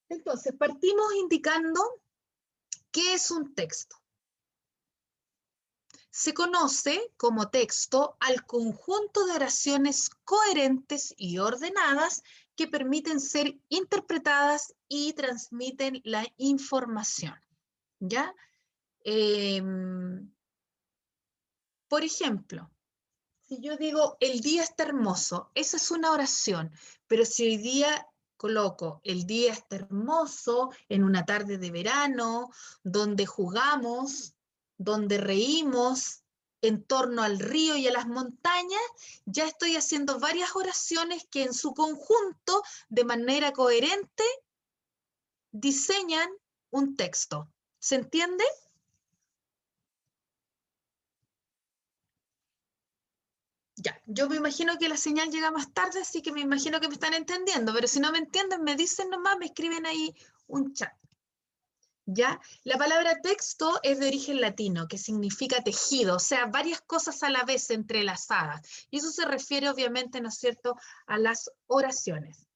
Entonces, partimos indicando qué es un texto. Se conoce como texto al conjunto de oraciones coherentes y ordenadas que permiten ser interpretadas y transmiten la información, ¿ya? Por ejemplo, si yo digo, el día está hermoso, esa es una oración, pero si hoy día coloco, el día está hermoso en una tarde de verano, donde jugamos, donde reímos, en torno al río y a las montañas, ya estoy haciendo varias oraciones que en su conjunto, de manera coherente, diseñan un texto. ¿Se entiende? Ya, yo me imagino que la señal llega más tarde, así que me imagino que me están entendiendo, pero si no me entienden, me dicen nomás, me escriben ahí un chat. ¿Ya? La palabra texto es de origen latino, que significa tejido, o sea, varias cosas a la vez entrelazadas. Y eso se refiere obviamente, ¿no es cierto?, a las oraciones.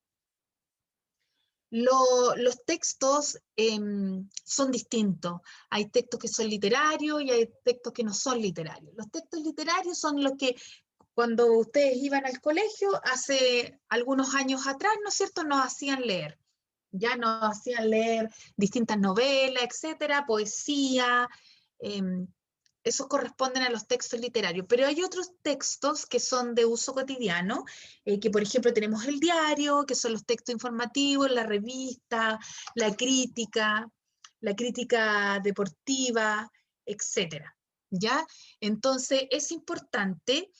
Los textos son distintos. Hay textos que son literarios y hay textos que no son literarios. Los textos literarios son los que cuando ustedes iban al colegio hace algunos años atrás, ¿no es cierto?, nos hacían leer. Ya nos hacían leer distintas novelas, etcétera, poesía, eh, esos corresponden a los textos literarios, pero hay otros textos que son de uso cotidiano, que por ejemplo tenemos el diario, que son los textos informativos, la revista, la crítica deportiva, etcétera. ¿Ya? Entonces es importante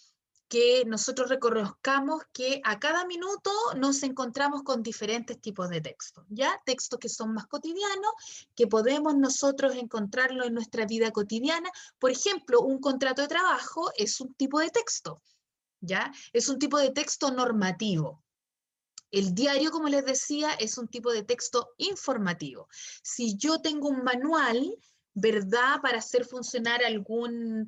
que nosotros reconozcamos que a cada minuto nos encontramos con diferentes tipos de textos, ¿ya? Textos que son más cotidianos, que podemos nosotros encontrarlo en nuestra vida cotidiana. Por ejemplo, un contrato de trabajo es un tipo de texto, ¿ya? Es un tipo de texto normativo. El diario, como les decía, es un tipo de texto informativo. Si yo tengo un manual, ¿verdad? Para hacer funcionar alguna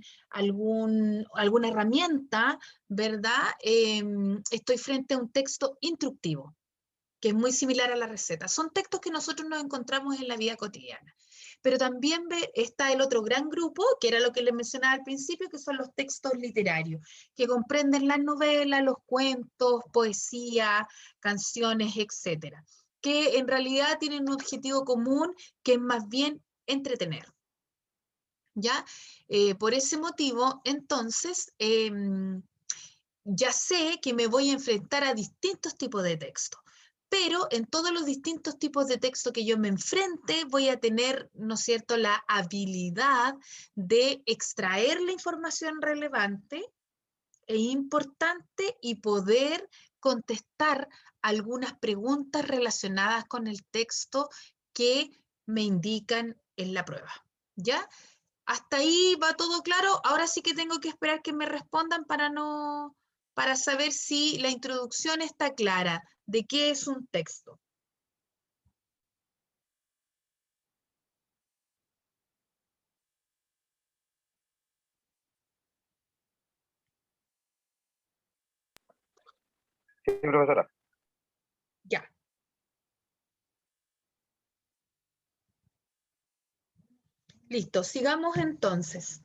herramienta, ¿verdad? Estoy frente a un texto instructivo, que es muy similar a la receta. Son textos que nosotros nos encontramos en la vida cotidiana. Pero también está el otro gran grupo, que era lo que les mencionaba al principio, que son los textos literarios, que comprenden las novelas, los cuentos, poesía, canciones, etcétera, que en realidad tienen un objetivo común que es más bien entretener. ¿Ya? Por ese motivo, entonces, ya sé que me voy a enfrentar a distintos tipos de texto, pero en todos los distintos tipos de texto que yo me enfrente voy a tener, ¿no es cierto?, la habilidad de extraer la información relevante e importante y poder contestar algunas preguntas relacionadas con el texto que me indican en la prueba. ¿Ya? Hasta ahí va todo claro. Ahora sí que tengo que esperar que me respondan para saber si la introducción está clara de qué es un texto. Sí, profesora. Ya. Listo, sigamos entonces.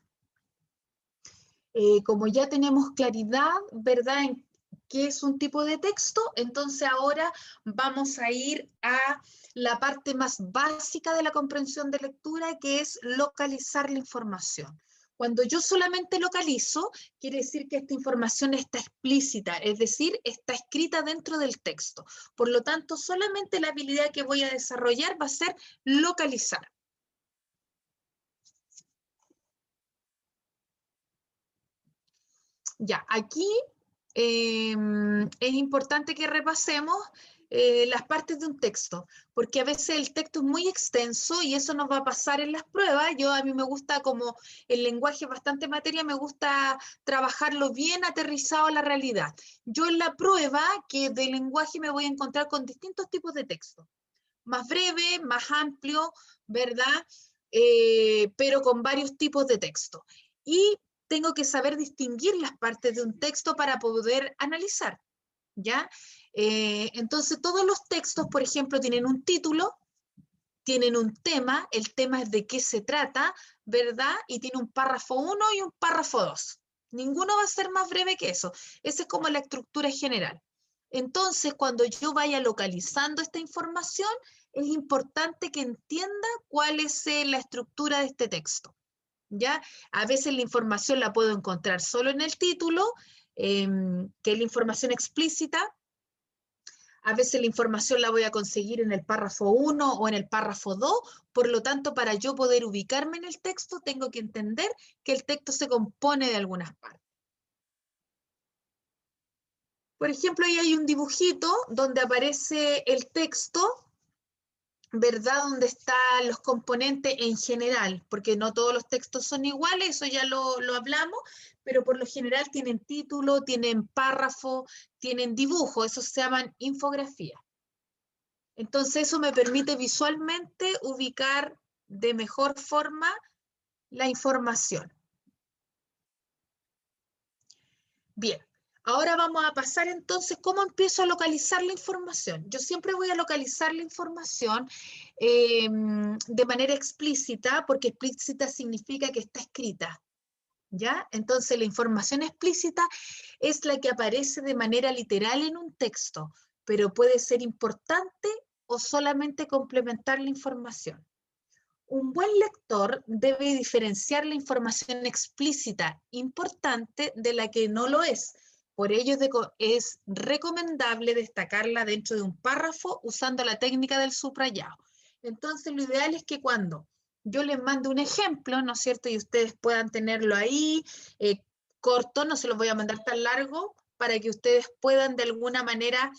Como ya tenemos claridad, ¿verdad?, en qué es un tipo de texto, entonces ahora vamos a ir a la parte más básica de la comprensión de lectura, que es localizar la información. Cuando yo solamente localizo, quiere decir que esta información está explícita, es decir, está escrita dentro del texto. Por lo tanto, solamente la habilidad que voy a desarrollar va a ser localizar. Ya, aquí es importante que repasemos las partes de un texto, porque a veces el texto es muy extenso y eso nos va a pasar en las pruebas. A mí me gusta, como el lenguaje es bastante materia, me gusta trabajarlo bien aterrizado a la realidad. Yo en la prueba que de lenguaje me voy a encontrar con distintos tipos de texto, más breve, más amplio, ¿verdad? Pero con varios tipos de texto. Y tengo que saber distinguir las partes de un texto para poder analizar, ¿ya? Entonces, todos los textos, por ejemplo, tienen un título, tienen un tema, el tema es de qué se trata, ¿verdad? Y tiene un párrafo 1 y un párrafo 2. Ninguno va a ser más breve que eso. Esa es como la estructura general. Entonces, cuando yo vaya localizando esta información, es importante que entienda cuál es la estructura de este texto. ¿Ya? A veces la información la puedo encontrar solo en el título, que es la información explícita. A veces la información la voy a conseguir en el párrafo 1 o en el párrafo 2, por lo tanto, para yo poder ubicarme en el texto, tengo que entender que el texto se compone de algunas partes. Por ejemplo, ahí hay un dibujito donde aparece el texto, ¿verdad? Donde están los componentes en general, porque no todos los textos son iguales, eso ya lo hablamos, pero por lo general tienen título, tienen párrafo, tienen dibujo, eso se llaman infografías. Entonces eso me permite visualmente ubicar de mejor forma la información. Bien, ahora vamos a pasar entonces cómo empiezo a localizar la información. Yo siempre voy a localizar la información de manera explícita, porque explícita significa que está escrita, ¿ya? Entonces la información explícita es la que aparece de manera literal en un texto, pero puede ser importante o solamente complementar la información. Un buen lector debe diferenciar la información explícita importante de la que no lo es. Por ello es recomendable destacarla dentro de un párrafo usando la técnica del subrayado. Entonces, lo ideal es que cuando yo les mande un ejemplo, ¿no es cierto? Y ustedes puedan tenerlo ahí, corto, no se los voy a mandar tan largo, para que ustedes puedan de alguna manera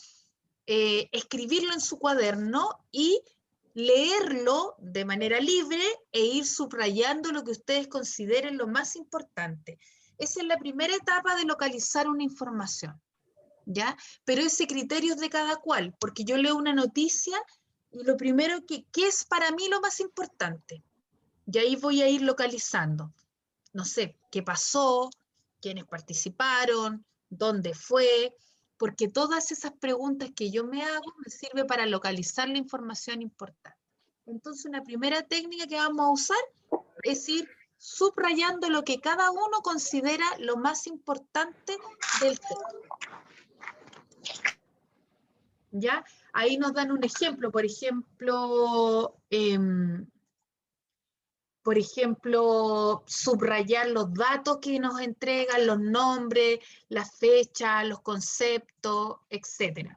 escribirlo en su cuaderno y leerlo de manera libre e ir subrayando lo que ustedes consideren lo más importante. Esa es la primera etapa de localizar una información, ¿ya? Pero ese criterio es de cada cual, porque yo leo una noticia y lo primero ¿qué es para mí lo más importante? Y ahí voy a ir localizando. No sé, qué pasó, quiénes participaron, dónde fue, porque todas esas preguntas que yo me hago me sirve para localizar la información importante. Entonces, una primera técnica que vamos a usar es ir subrayando lo que cada uno considera lo más importante del tema. ¿Ya? Ahí nos dan un ejemplo, por ejemplo, subrayar los datos que nos entregan, los nombres, las fechas, los conceptos, etc.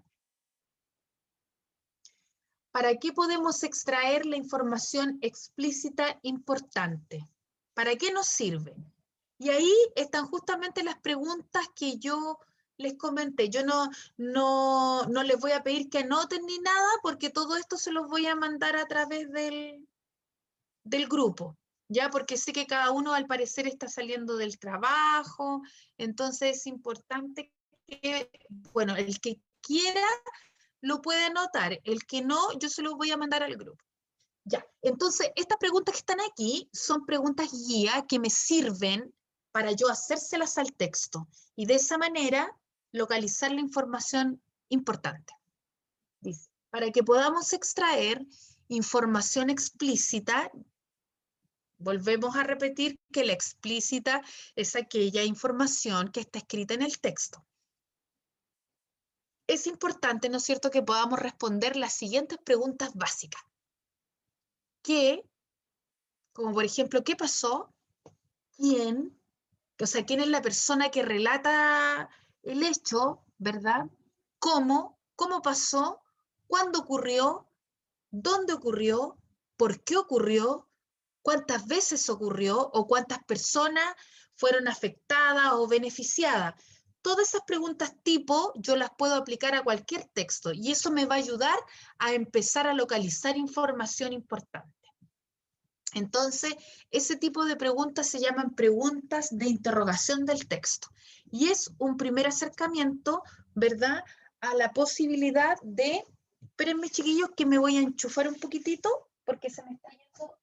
¿Para qué podemos extraer la información explícita importante? ¿Para qué nos sirve? Y ahí están justamente las preguntas que yo les comenté. Yo no les voy a pedir que anoten ni nada, porque todo esto se los voy a mandar a través del grupo, ¿ya? Porque sé que cada uno al parecer está saliendo del trabajo, entonces es importante que, bueno, el que quiera lo puede anotar, el que no, yo se los voy a mandar al grupo. Ya, entonces estas preguntas que están aquí son preguntas guía que me sirven para yo hacérselas al texto y de esa manera localizar la información importante. Dice, para que podamos extraer información explícita, volvemos a repetir que la explícita es aquella información que está escrita en el texto. Es importante, ¿no es cierto?, que podamos responder las siguientes preguntas básicas. ¿Qué? Como por ejemplo, ¿qué pasó? ¿Quién? O sea, ¿quién es la persona que relata el hecho, verdad? ¿Cómo? ¿Cómo pasó? ¿Cuándo ocurrió? ¿Dónde ocurrió? ¿Por qué ocurrió? ¿Cuántas veces ocurrió? ¿O cuántas personas fueron afectadas o beneficiadas? Todas esas preguntas tipo yo las puedo aplicar a cualquier texto y eso me va a ayudar a empezar a localizar información importante. Entonces, ese tipo de preguntas se llaman preguntas de interrogación del texto. Y es un primer acercamiento, ¿verdad?, a la posibilidad de... Espérenme, chiquillos, que me voy a enchufar un poquitito porque se me está yendo...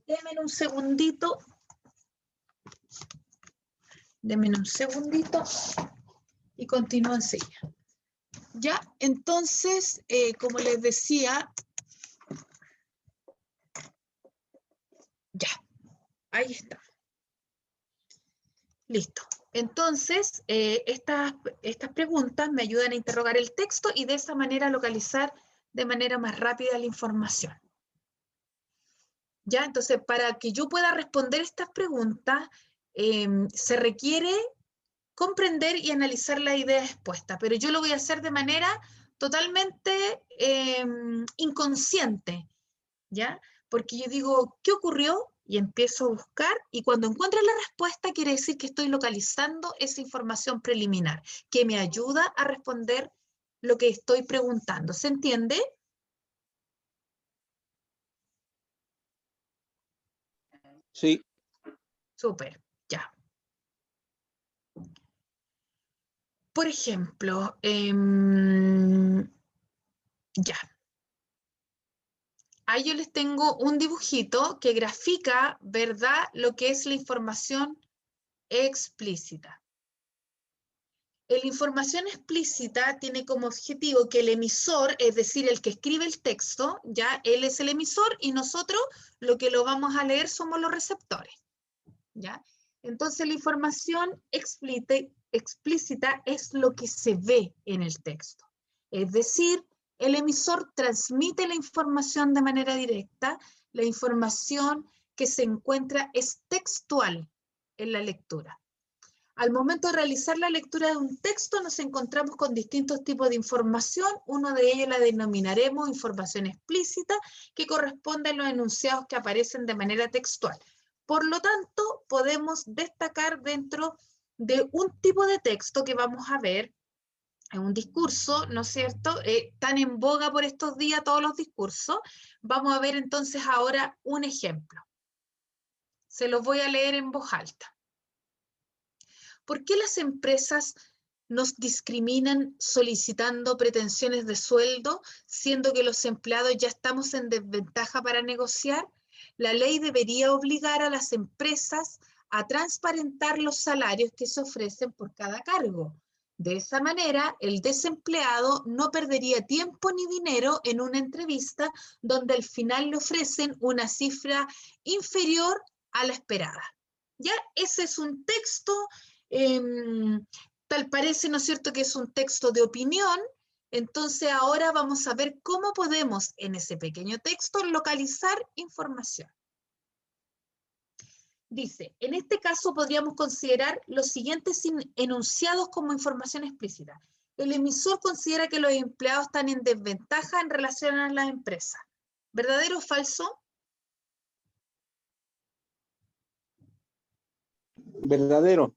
Denme un segundito. Denme un segundito y continúo enseguida. Ya, entonces, como les decía, Ahí está. Listo. Entonces, estas preguntas me ayudan a interrogar el texto y de esa manera localizar de manera más rápida la información. ¿Ya? Entonces, para que yo pueda responder estas preguntas, se requiere comprender y analizar la idea expuesta, pero yo lo voy a hacer de manera totalmente inconsciente, ¿ya? Porque yo digo, ¿qué ocurrió? Y empiezo a buscar, y cuando encuentro la respuesta quiere decir que estoy localizando esa información preliminar, que me ayuda a responder lo que estoy preguntando. ¿Se entiende? Sí. Súper, ya. Por ejemplo, ya. Ahí yo les tengo un dibujito que grafica, ¿verdad?, lo que es la información explícita. La información explícita tiene como objetivo que el emisor, es decir, el que escribe el texto, ya él es el emisor y nosotros lo que lo vamos a leer somos los receptores, ¿ya? Entonces la información explícita es lo que se ve en el texto. Es decir, el emisor transmite la información de manera directa, la información que se encuentra es textual en la lectura. Al momento de realizar la lectura de un texto nos encontramos con distintos tipos de información. Uno de ellos la denominaremos información explícita, que corresponde a los enunciados que aparecen de manera textual. Por lo tanto, podemos destacar dentro de un tipo de texto que vamos a ver en un discurso, ¿no es cierto? Tan en boga por estos días todos los discursos. Vamos a ver entonces ahora un ejemplo. Se los voy a leer en voz alta. ¿Por qué las empresas nos discriminan solicitando pretensiones de sueldo, siendo que los empleados ya estamos en desventaja para negociar? La ley debería obligar a las empresas a transparentar los salarios que se ofrecen por cada cargo. De esa manera, el desempleado no perdería tiempo ni dinero en una entrevista donde al final le ofrecen una cifra inferior a la esperada. ¿Ya? Ese es un texto. Tal parece, ¿no es cierto?, que es un texto de opinión. Entonces ahora vamos a ver cómo podemos en ese pequeño texto localizar información. Dice, en este caso podríamos considerar los siguientes enunciados como información explícita. El emisor considera que los empleados están en desventaja en relación a las empresas. ¿Verdadero o falso? Verdadero.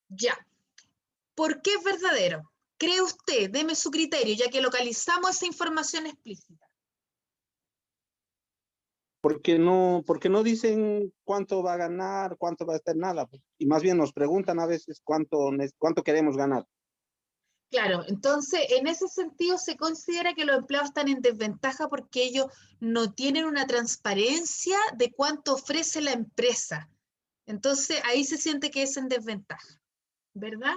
Ya. ¿Por qué es verdadero? ¿Cree usted? Deme su criterio, ya que localizamos esa información explícita. Porque no dicen cuánto va a ganar, cuánto va a estar, nada. Y más bien nos preguntan a veces cuánto queremos ganar. Claro, entonces en ese sentido se considera que los empleados están en desventaja porque ellos no tienen una transparencia de cuánto ofrece la empresa. Entonces ahí se siente que es en desventaja, ¿verdad?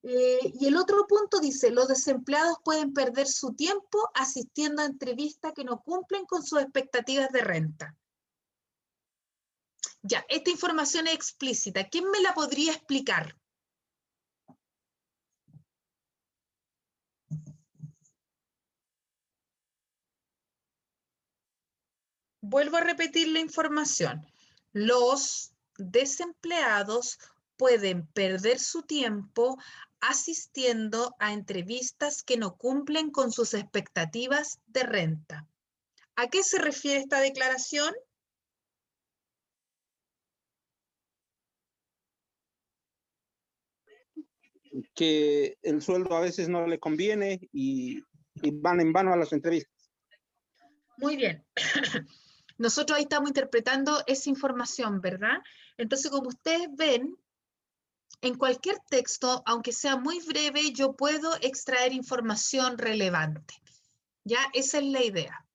Y el otro punto dice, los desempleados pueden perder su tiempo asistiendo a entrevistas que no cumplen con sus expectativas de renta. Ya, esta información es explícita. ¿Quién me la podría explicar? Vuelvo a repetir la información. Los desempleados pueden perder su tiempo asistiendo a entrevistas que no cumplen con sus expectativas de renta. ¿A qué se refiere esta declaración? Que el sueldo a veces no le conviene y van en vano a las entrevistas. Muy bien. Nosotros ahí estamos interpretando esa información, ¿verdad? Entonces, como ustedes ven, en cualquier texto, aunque sea muy breve, yo puedo extraer información relevante. ¿Ya? Esa es la idea.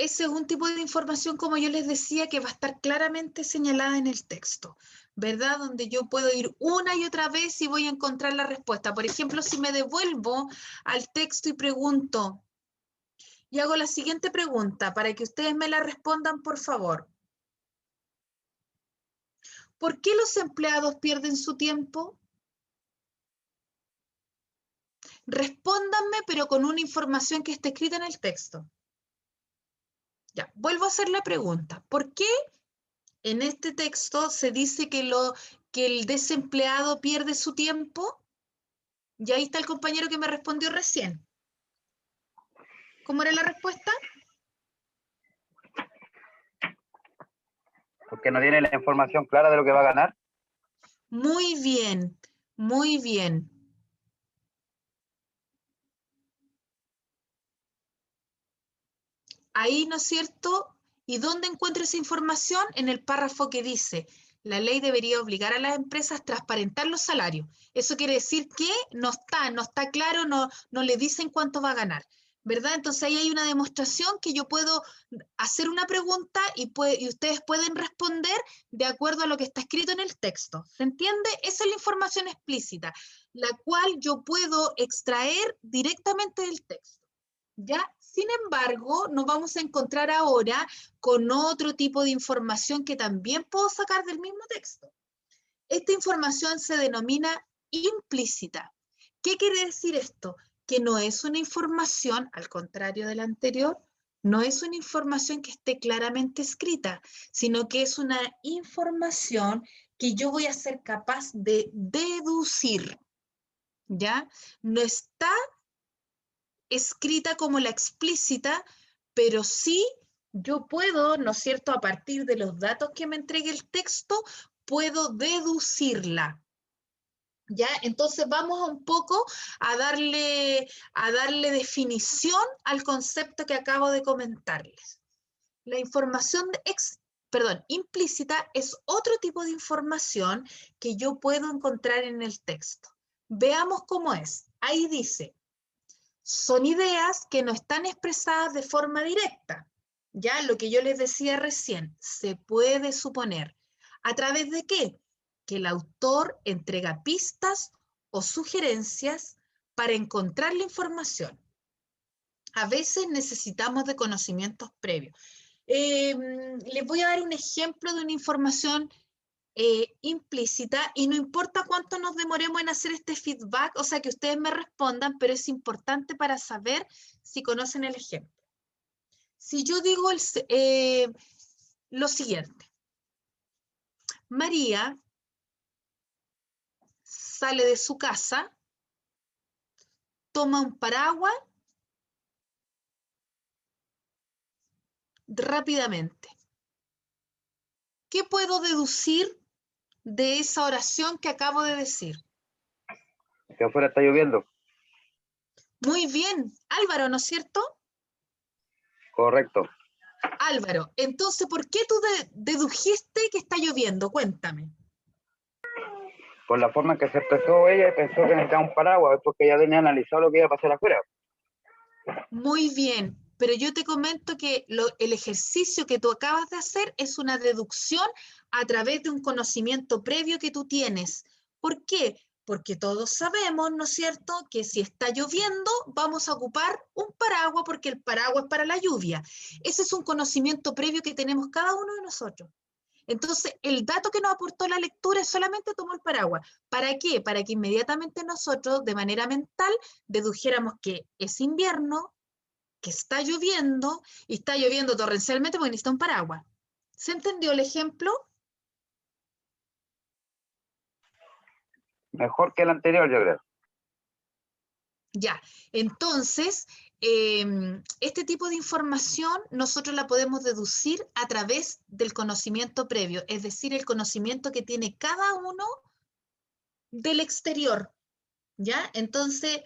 ese es un tipo de información, como yo les decía, que va a estar claramente señalada en el texto, ¿verdad? Donde yo puedo ir una y otra vez y voy a encontrar la respuesta. Por ejemplo, si me devuelvo al texto y pregunto, y hago la siguiente pregunta para que ustedes me la respondan, por favor. ¿Por qué los empleados pierden su tiempo? Respóndanme, pero con una información que esté escrita en el texto. Ya, vuelvo a hacer la pregunta. ¿Por qué en este texto se dice que el desempleado pierde su tiempo? Y ahí está el compañero que me respondió recién. ¿Cómo era la respuesta? Porque no tiene la información clara de lo que va a ganar. Muy bien, muy bien. Ahí, ¿no es cierto? ¿Y dónde encuentro esa información? En el párrafo que dice, la ley debería obligar a las empresas a transparentar los salarios. Eso quiere decir que no está claro, no le dicen cuánto va a ganar, ¿verdad? Entonces ahí hay una demostración que yo puedo hacer una pregunta y ustedes pueden responder de acuerdo a lo que está escrito en el texto. ¿Se entiende? Esa es la información explícita, la cual yo puedo extraer directamente del texto. ¿Ya? Sin embargo, nos vamos a encontrar ahora con otro tipo de información que también puedo sacar del mismo texto. Esta información se denomina implícita. ¿Qué quiere decir esto? Que no es una información, al contrario de la anterior, no es una información que esté claramente escrita, sino que es una información que yo voy a ser capaz de deducir. ¿Ya? No está escrita como la explícita, pero sí yo puedo, ¿no es cierto?, a partir de los datos que me entregue el texto, puedo deducirla. ¿Ya? Entonces vamos un poco a darle definición al concepto que acabo de comentarles. La información implícita es otro tipo de información que yo puedo encontrar en el texto. Veamos cómo es. Ahí dice, son ideas que no están expresadas de forma directa. Ya lo que yo les decía recién, se puede suponer. ¿A través de qué? Que el autor entrega pistas o sugerencias para encontrar la información. A veces necesitamos de conocimientos previos. Les voy a dar un ejemplo de una información implícita y no importa cuánto nos demoremos en hacer este feedback, o sea que ustedes me respondan, pero es importante para saber si conocen el ejemplo. Si yo digo lo siguiente, María sale de su casa, toma un paraguas rápidamente. ¿Qué puedo deducir de esa oración que acabo de decir? Que afuera está lloviendo. Muy bien, Álvaro, ¿no es cierto? Correcto. Álvaro, entonces, ¿por qué tú dedujiste que está lloviendo? Cuéntame. Por la forma en que se expresó ella, pensó que necesitaba un paraguas, porque ella tenía analizado lo que iba a pasar afuera. Muy bien, pero yo te comento que el ejercicio que tú acabas de hacer es una deducción a través de un conocimiento previo que tú tienes. ¿Por qué? Porque todos sabemos, ¿no es cierto?, que si está lloviendo vamos a ocupar un paraguas porque el paraguas es para la lluvia. Ese es un conocimiento previo que tenemos cada uno de nosotros. Entonces, el dato que nos aportó la lectura es solamente tomó el paraguas. ¿Para qué? Para que inmediatamente nosotros, de manera mental, dedujéramos que es invierno, que está lloviendo y está lloviendo torrencialmente porque necesita un paraguas. ¿Se entendió el ejemplo? Mejor que el anterior, yo creo. Ya, entonces, este tipo de información nosotros la podemos deducir a través del conocimiento previo, es decir, el conocimiento que tiene cada uno del exterior, ¿ya? Entonces,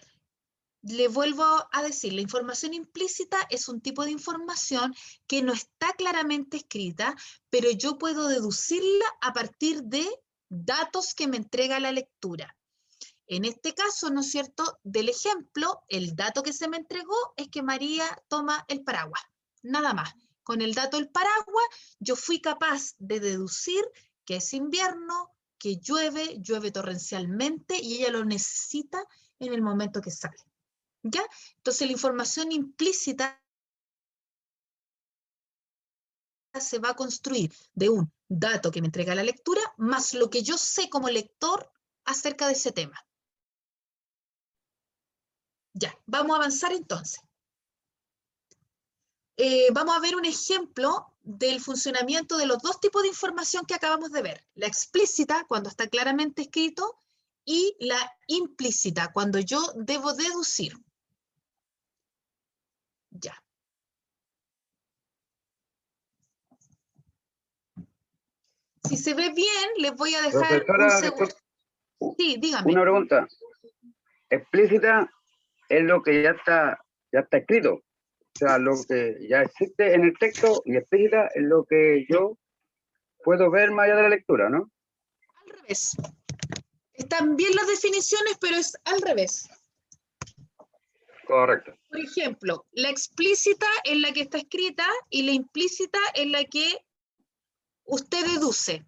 le vuelvo a decir, la información implícita es un tipo de información que no está claramente escrita, pero yo puedo deducirla a partir de datos que me entrega la lectura. En este caso, ¿no es cierto?, del ejemplo, el dato que se me entregó es que María toma el paraguas, nada más. con el dato del paraguas, yo fui capaz de deducir que es invierno, que llueve torrencialmente y ella lo necesita en el momento que sale. ¿Ya? Entonces la información implícita se va a construir de un dato que me entrega la lectura, más lo que yo sé como lector acerca de ese tema. Ya, vamos a avanzar entonces. Vamos a ver un ejemplo del funcionamiento de los dos tipos de información que acabamos de ver. La explícita, cuando está claramente escrito, y la implícita, cuando yo debo deducir. Ya. Si se ve bien, les voy a dejar Profesora, un segundo. Sí, dígame. una pregunta. Explícita es lo que ya está escrito. O sea, lo que ya existe en el texto, y explícita es lo que yo puedo ver más allá de la lectura, ¿no? Al revés. Están bien las definiciones, pero es al revés. Correcto. Por ejemplo, la explícita es la que está escrita y la implícita es la que usted deduce.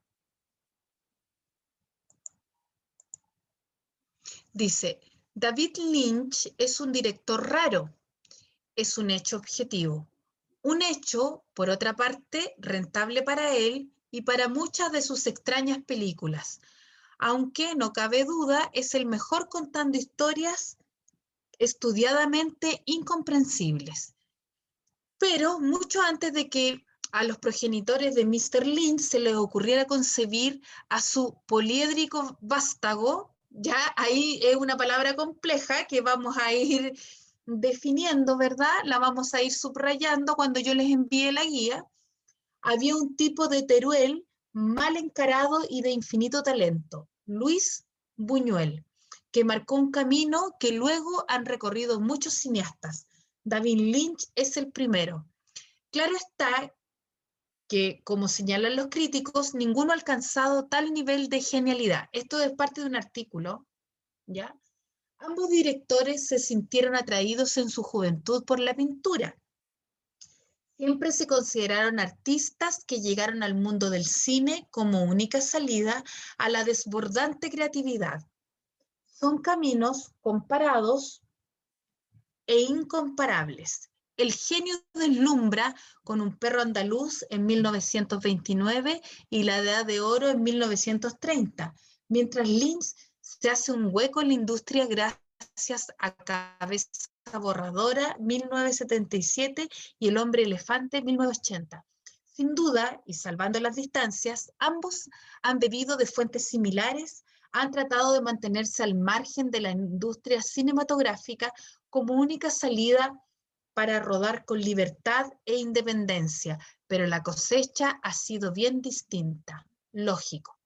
Dice, David Lynch es un director raro. Es un hecho objetivo. Un hecho, por otra parte, rentable para él y para muchas de sus extrañas películas. Aunque, no cabe duda, es el mejor contando historias estudiadamente incomprensibles. Pero mucho antes de que a los progenitores de Mr. Lynch se les ocurriera concebir a su poliédrico vástago, ya ahí es una palabra compleja que vamos a ir definiendo, ¿verdad? La vamos a ir subrayando cuando yo les envíe la guía. Había un tipo de Teruel mal encarado y de infinito talento, Luis Buñuel, que marcó un camino que luego han recorrido muchos cineastas. David Lynch es el primero. Claro está que, como señalan los críticos, ninguno ha alcanzado tal nivel de genialidad. Esto es parte de un artículo, ¿ya? Ambos directores se sintieron atraídos en su juventud por la pintura. Siempre se consideraron artistas que llegaron al mundo del cine como única salida a la desbordante creatividad. Son caminos comparados e incomparables. El genio deslumbra con Un perro andaluz en 1929 y La Edad de Oro en 1930, mientras Lynch se hace un hueco en la industria gracias a Cabeza borradora 1977 y El hombre elefante 1980. Sin duda, y salvando las distancias, ambos han bebido de fuentes similares, han tratado de mantenerse al margen de la industria cinematográfica como única salida para rodar con libertad e independencia, pero la cosecha ha sido bien distinta, lógico.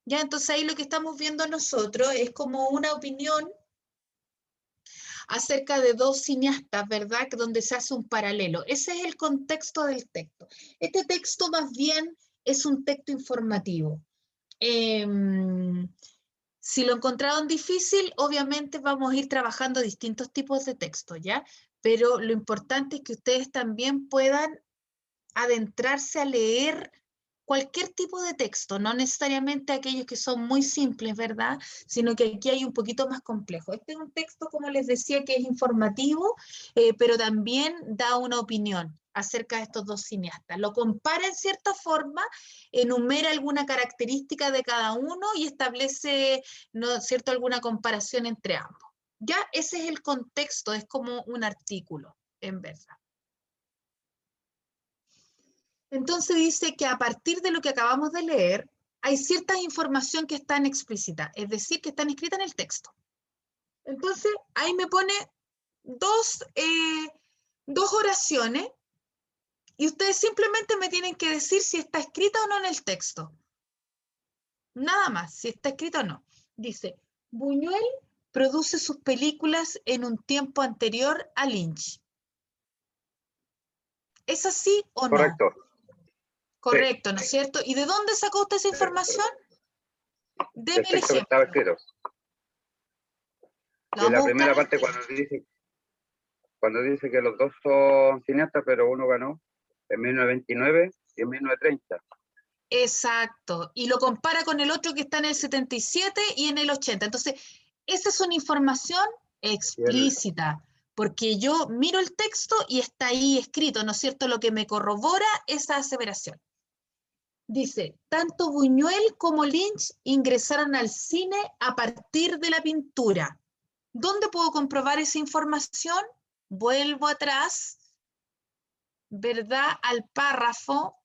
Ya, entonces ahí lo que estamos viendo nosotros es como una opinión acerca de dos cineastas, ¿verdad? Donde se hace un paralelo. Ese es el contexto del texto. Este texto más bien es un texto informativo. Si lo encontraron difícil, obviamente vamos a ir trabajando distintos tipos de texto, ¿ya? Pero lo importante es que ustedes también puedan adentrarse a leer cualquier tipo de texto, no necesariamente aquellos que son muy simples, ¿verdad? Sino que aquí hay un poquito más complejo. Este es un texto, como les decía, que es informativo, pero también da una opinión acerca de estos dos cineastas. Lo compara en cierta forma, enumera alguna característica de cada uno y establece, ¿no es cierto?, alguna comparación entre ambos. Ya ese es el contexto, es como un artículo, en verdad. Entonces dice que a partir de lo que acabamos de leer, hay cierta información que está explícita, es decir, que están escritas en el texto. Entonces, ahí me pone dos oraciones y ustedes simplemente me tienen que decir si está escrita o no en el texto. Nada más, si está escrito o no. Dice, Buñuel produce sus películas en un tiempo anterior a Lynch. ¿Es así o no? Correcto. Correcto, ¿no es cierto? ¿Y de dónde sacó usted esa información? Deme el El texto que ejemplo. estaba escrito. Lo En la vamos a primera buscar parte, cuando dice que los dos son cineastas, pero uno ganó. en 1929 y en 1930. Exacto, y lo compara con el otro que está en el 77 y en el 80. Entonces, esa es una información explícita, porque yo miro el texto y está ahí escrito, ¿no es cierto?, lo que me corrobora esa aseveración. Dice, tanto Buñuel como Lynch ingresaron al cine a partir de la pintura. ¿Dónde puedo comprobar esa información? Vuelvo atrás, ¿verdad?, al párrafo.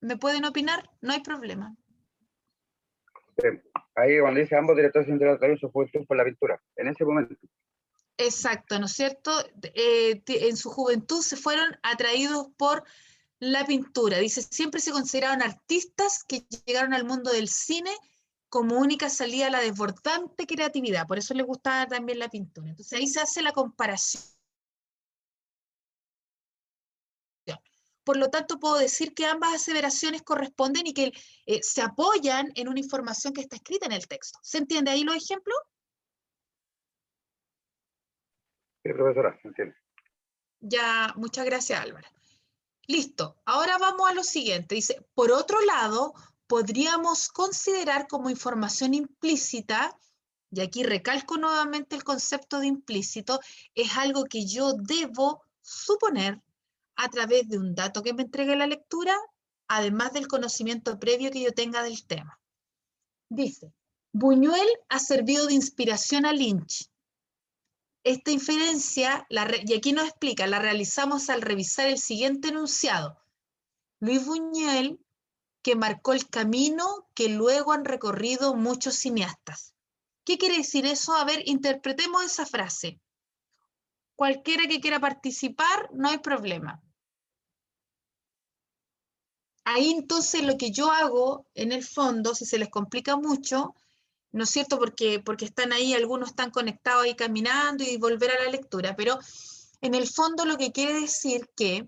¿Me pueden opinar? No hay problema. Ahí cuando dice ambos directores atraídos su juventud por la pintura, en ese momento. Exacto, ¿no es cierto? En su juventud se fueron atraídos por la pintura. Dice, siempre se consideraron artistas que llegaron al mundo del cine como única salida a la desbordante creatividad. Por eso les gustaba también la pintura. Entonces ahí se hace la comparación. Por lo tanto, puedo decir que ambas aseveraciones corresponden y que se apoyan en una información que está escrita en el texto. ¿Se entiende ahí los ejemplos? Sí, profesora, entiendo. Ya, muchas gracias, Álvaro. Listo, ahora vamos a lo siguiente. Dice, por otro lado, podríamos considerar como información implícita, y aquí recalco nuevamente el concepto de implícito, es algo que yo debo suponer a través de un dato que me entregue la lectura, además del conocimiento previo que yo tenga del tema. Dice, Buñuel ha servido de inspiración a Lynch. Esta inferencia, y aquí nos explica, la realizamos al revisar el siguiente enunciado. Luis Buñuel, que marcó el camino que luego han recorrido muchos cineastas. ¿Qué quiere decir eso? A ver, interpretemos esa frase. Cualquiera que quiera participar, no hay problema. Ahí entonces lo que yo hago, en el fondo, si se les complica mucho, ¿no es cierto? Porque están ahí, algunos están conectados ahí caminando y volver a la lectura, pero en el fondo lo que quiere decir que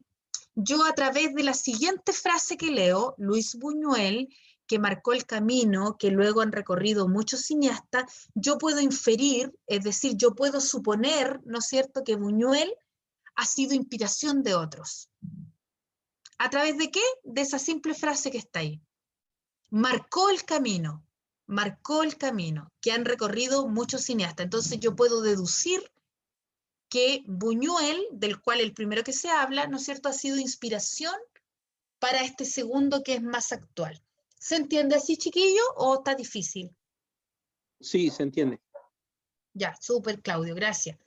yo a través de la siguiente frase que leo, Luis Buñuel, que marcó el camino que luego han recorrido muchos cineastas, yo puedo inferir, es decir, yo puedo suponer, ¿no es cierto?, que Buñuel ha sido inspiración de otros. ¿A través de qué? De esa simple frase que está ahí. Marcó el camino que han recorrido muchos cineastas. Entonces yo puedo deducir que Buñuel, del cual el primero que se habla, ¿no es cierto?, ha sido inspiración para este segundo que es más actual. ¿Se entiende así, chiquillo, o está difícil? Sí, se entiende. Ya, súper, Claudio, gracias.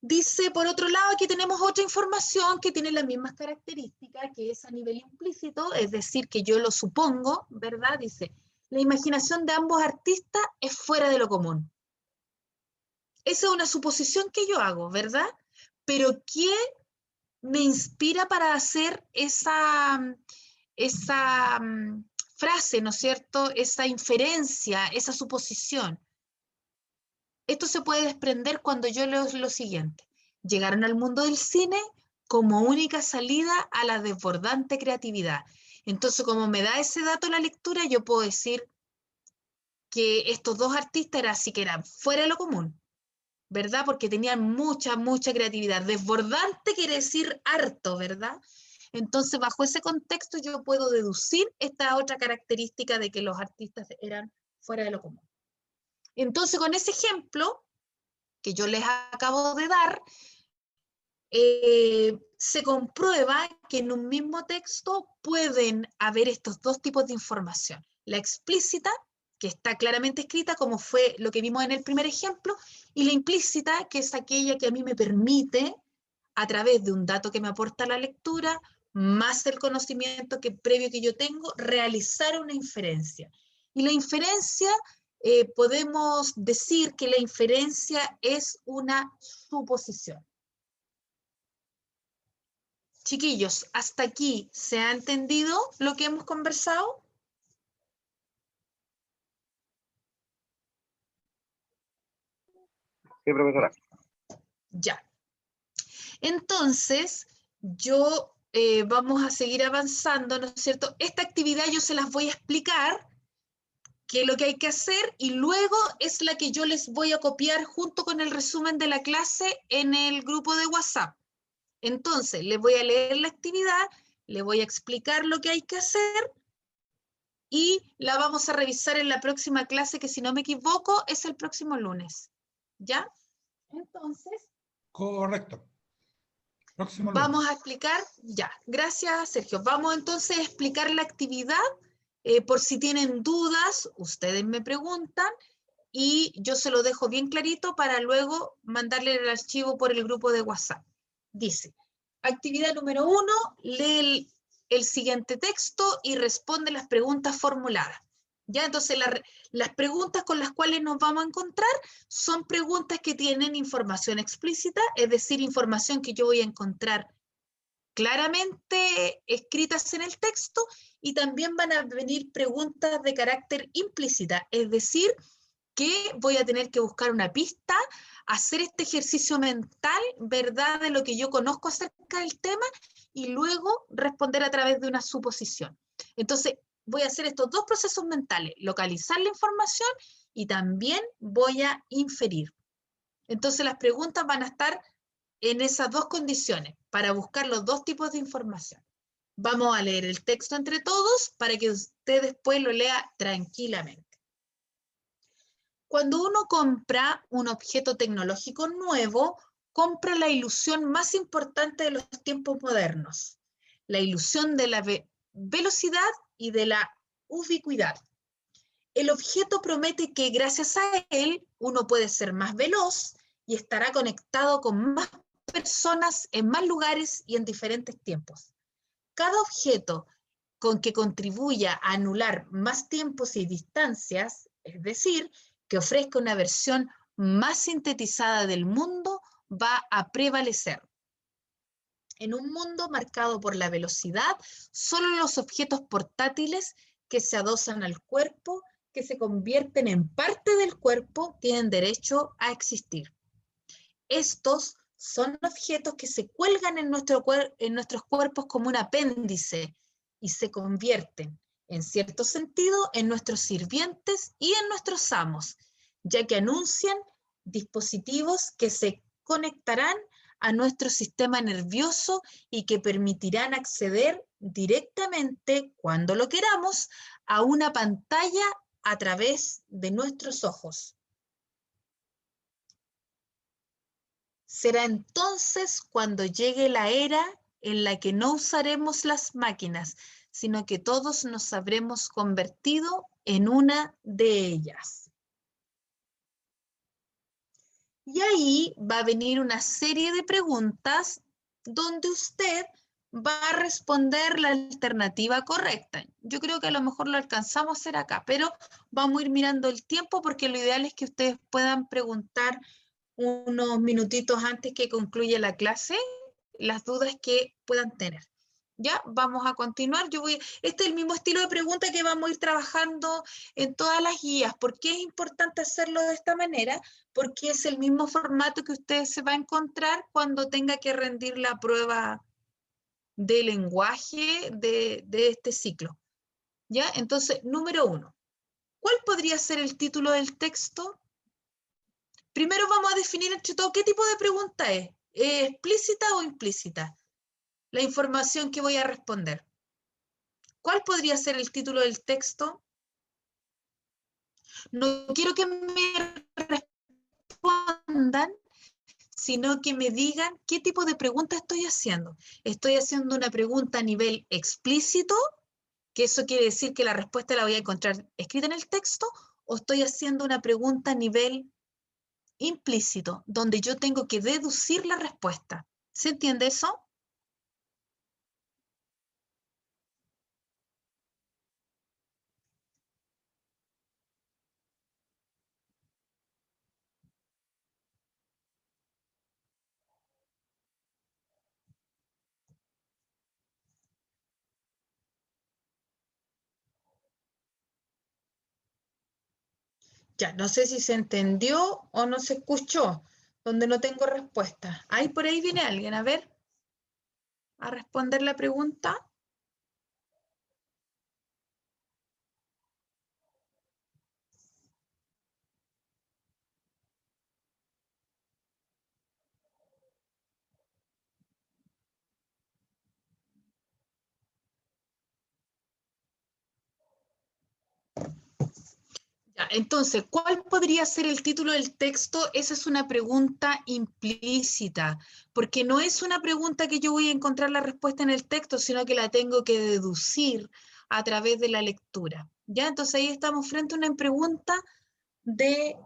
Dice, por otro lado, aquí tenemos otra información que tiene las mismas características, que es a nivel implícito, es decir, que yo lo supongo, ¿verdad? Dice, la imaginación de ambos artistas es fuera de lo común. Esa es una suposición que yo hago, ¿verdad? Pero ¿qué me inspira para hacer esa frase, ¿no es cierto? Esa inferencia, esa suposición. Esto se puede desprender cuando yo leo lo siguiente. Llegaron al mundo del cine como única salida a la desbordante creatividad. Entonces, como me da ese dato la lectura, yo puedo decir que estos dos artistas eran fuera de lo común, ¿verdad? Porque tenían mucha creatividad. Desbordante quiere decir harto, ¿verdad? Entonces, bajo ese contexto, yo puedo deducir esta otra característica de que los artistas eran fuera de lo común. Entonces, con ese ejemplo que yo les acabo de dar, se comprueba que en un mismo texto pueden haber estos dos tipos de información. La explícita, que está claramente escrita, como fue lo que vimos en el primer ejemplo, y la implícita, que es aquella que a mí me permite, a través de un dato que me aporta la lectura, más el conocimiento previo que yo tengo, realizar una inferencia. Y la inferencia, podemos decir que la inferencia es una suposición. Chiquillos, ¿hasta aquí se ha entendido lo que hemos conversado? Sí, profesora. Ya. Entonces, vamos a seguir avanzando, ¿no es cierto? Esta actividad yo se las voy a explicar qué es lo que hay que hacer, y luego es la que yo les voy a copiar junto con el resumen de la clase en el grupo de WhatsApp. Entonces, les voy a leer la actividad, les voy a explicar lo que hay que hacer, y la vamos a revisar en la próxima clase, que si no me equivoco, es el próximo lunes. ¿Ya? Entonces, Correcto. Próximo vamos lunes. a explicar, ya, gracias Sergio. Vamos entonces a explicar la actividad, por si tienen dudas, ustedes me preguntan, y yo se lo dejo bien clarito para luego mandarle el archivo por el grupo de WhatsApp. Dice, actividad número 1, lee el siguiente texto y responde las preguntas formuladas. ¿Ya? Entonces, las preguntas con las cuales nos vamos a encontrar son preguntas que tienen información explícita, es decir, información que yo voy a encontrar claramente escritas en el texto, y también van a venir preguntas de carácter implícita, es decir, que voy a tener que buscar una pista, hacer este ejercicio mental, ¿verdad?, de lo que yo conozco acerca del tema, y luego responder a través de una suposición. Entonces, voy a hacer estos dos procesos mentales, localizar la información y también voy a inferir. Entonces, las preguntas van a estar en esas dos condiciones, para buscar los dos tipos de información. Vamos a leer el texto entre todos para que usted después lo lea tranquilamente. Cuando uno compra un objeto tecnológico nuevo, compra la ilusión más importante de los tiempos modernos, la ilusión de la velocidad y de la ubicuidad. El objeto promete que gracias a él uno puede ser más veloz y estará conectado con más personas en más lugares y en diferentes tiempos. Cada objeto con que contribuya a anular más tiempos y distancias, es decir, que ofrezca una versión más sintetizada del mundo, va a prevalecer. En un mundo marcado por la velocidad, solo los objetos portátiles que se adosan al cuerpo, que se convierten en parte del cuerpo, tienen derecho a existir. Estos son objetos que se cuelgan en nuestros cuerpos como un apéndice y se convierten, en cierto sentido, en nuestros sirvientes y en nuestros amos, ya que anuncian dispositivos que se conectarán a nuestro sistema nervioso y que permitirán acceder directamente, cuando lo queramos, a una pantalla a través de nuestros ojos. Será entonces cuando llegue la era en la que no usaremos las máquinas, sino que todos nos habremos convertido en una de ellas. Y ahí va a venir una serie de preguntas donde usted va a responder la alternativa correcta. Yo creo que a lo mejor lo alcanzamos a hacer acá, pero vamos a ir mirando el tiempo, porque lo ideal es que ustedes puedan preguntar unos minutitos antes que concluya la clase las dudas que puedan tener. Ya, vamos a continuar. Este es el mismo estilo de pregunta que vamos a ir trabajando en todas las guías. ¿Por qué es importante hacerlo de esta manera? Porque es el mismo formato que usted se va a encontrar cuando tenga que rendir la prueba de lenguaje de este ciclo. ¿Ya? Entonces, número 1. ¿Cuál podría ser el título del texto? Primero vamos a definir entre todo qué tipo de pregunta es. ¿Es explícita o implícita la información que voy a responder? ¿Cuál podría ser el título del texto? No quiero que me respondan, sino que me digan qué tipo de pregunta estoy haciendo. ¿Estoy haciendo una pregunta a nivel explícito, que eso quiere decir que la respuesta la voy a encontrar escrita en el texto, o estoy haciendo una pregunta a nivel implícito, donde yo tengo que deducir la respuesta? ¿Se entiende eso? Ya, no sé si se entendió o no se escuchó, donde no tengo respuesta. Ahí por ahí viene alguien, a ver, a responder la pregunta. Entonces, ¿cuál podría ser el título del texto? Esa es una pregunta implícita, porque no es una pregunta que yo voy a encontrar la respuesta en el texto, sino que la tengo que deducir a través de la lectura. ¿Ya? Entonces ahí estamos frente a una pregunta de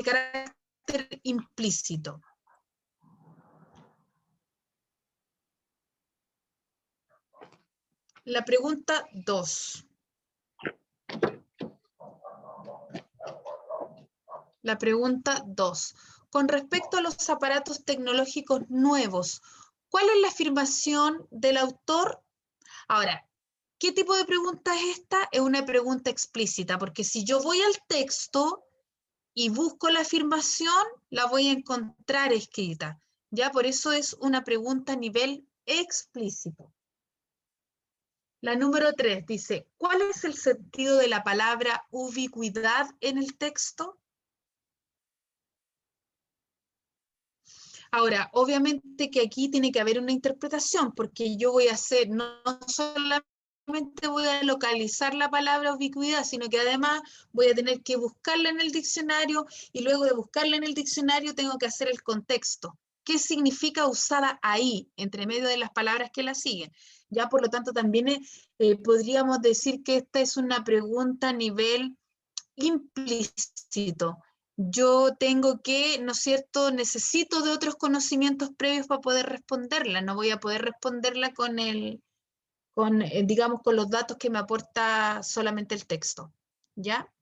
carácter implícito. La pregunta 2. La pregunta 2. Con respecto a los aparatos tecnológicos nuevos, ¿cuál es la afirmación del autor? Ahora, ¿qué tipo de pregunta es esta? Es una pregunta explícita, porque si yo voy al texto y busco la afirmación, la voy a encontrar escrita. Ya, por eso es una pregunta a nivel explícito. La número 3 dice, ¿cuál es el sentido de la palabra ubicuidad en el texto? Ahora, obviamente que aquí tiene que haber una interpretación, porque yo voy a hacer, no solamente voy a localizar la palabra ubicuidad, sino que además voy a tener que buscarla en el diccionario, y luego de buscarla en el diccionario tengo que hacer el contexto. ¿Qué significa usada ahí, entre medio de las palabras que la siguen? Ya, por lo tanto, también podríamos decir que esta es una pregunta a nivel implícito. Yo tengo que, ¿no es cierto?, necesito de otros conocimientos previos para poder responderla. No voy a poder responderla digamos, con los datos que me aporta solamente el texto. ¿Ya?